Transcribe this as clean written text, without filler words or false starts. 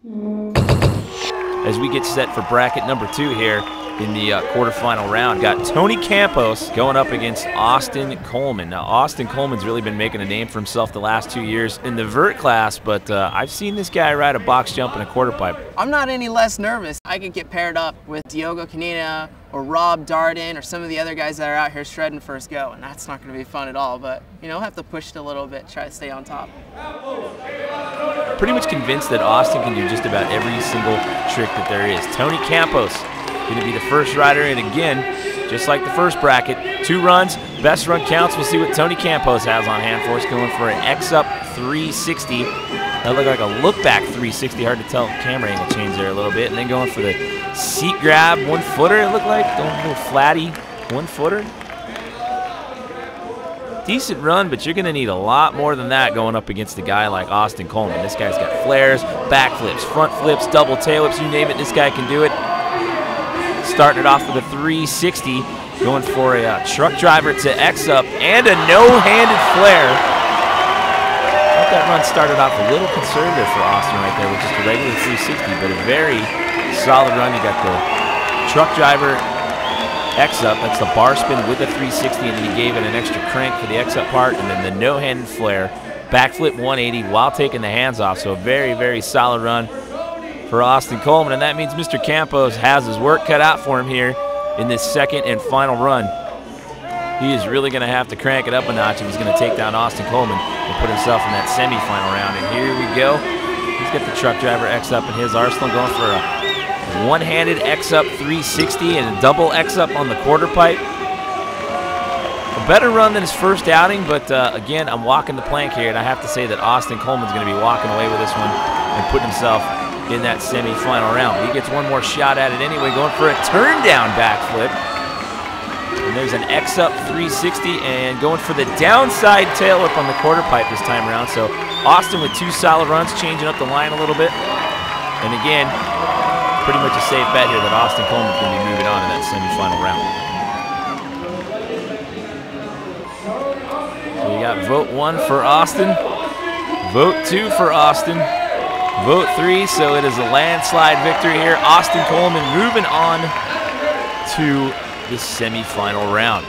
As we get set for bracket number 2 here in the quarterfinal round, got Tony Campos going up against Austin Coleman. Now, Austin Coleman's really been making a name for himself the last 2 years in the vert class, but I've seen this guy ride a box jump and a quarter pipe. I'm not any less nervous. I could get paired up with Diogo Canina or Rob Darden or some of the other guys that are out here shredding first go, and that's not going to be fun at all, but you know, have to push it a little bit, try to stay on top. Pretty much convinced that Austin can do just about every single trick that there is. Tony Campos going to be the first rider, and again, just like the first bracket, 2 runs, best run counts. We'll see what Tony Campos has on hand for us, going for an X-Up 360. That looked like a look-back 360, hard to tell, camera angle change there a little bit, and then going for the seat grab 1-footer, it looked like, going a little flatty 1-footer. Decent run, but you're going to need a lot more than that going up against a guy like Austin Coleman. This guy's got flares, backflips, front flips, double tail whips, you name it, this guy can do it. Starting it off with a 360, going for a truck driver to X-Up and a no-handed flare. I thought that run started off a little conservative for Austin right there with just a regular 360, but a very solid run. You got the truck driver X-Up, that's the bar spin with a 360, and then he gave it an extra crank for the X-Up part, and then the no-handed flare, backflip 180 while taking the hands off. So a very, very solid run for Austin Coleman, and that means Mr. Campos has his work cut out for him here in this second and final run. He is really going to have to crank it up a notch if he's going to take down Austin Coleman and put himself in that semifinal round. And here we go. He's got the truck driver X-Up in his arsenal, going for a one-handed X-Up 360 and a double X-Up on the quarter pipe. A better run than his first outing, but again, I'm walking the plank here, and I have to say that Austin Coleman's going to be walking away with this one and putting himself in that semi-final round. He gets one more shot at it anyway, going for a turn-down backflip. And there's an X-Up 360 and going for the downside tail whip on the quarter pipe this time around. So Austin with 2 solid runs, changing up the line a little bit. And again, pretty much a safe bet here that Austin Coleman's going to be moving on to that semi-final round. So you got vote 1 for Austin, vote 2 for Austin, vote 3, so it is a landslide victory here. Austin Coleman moving on to the semi-final round.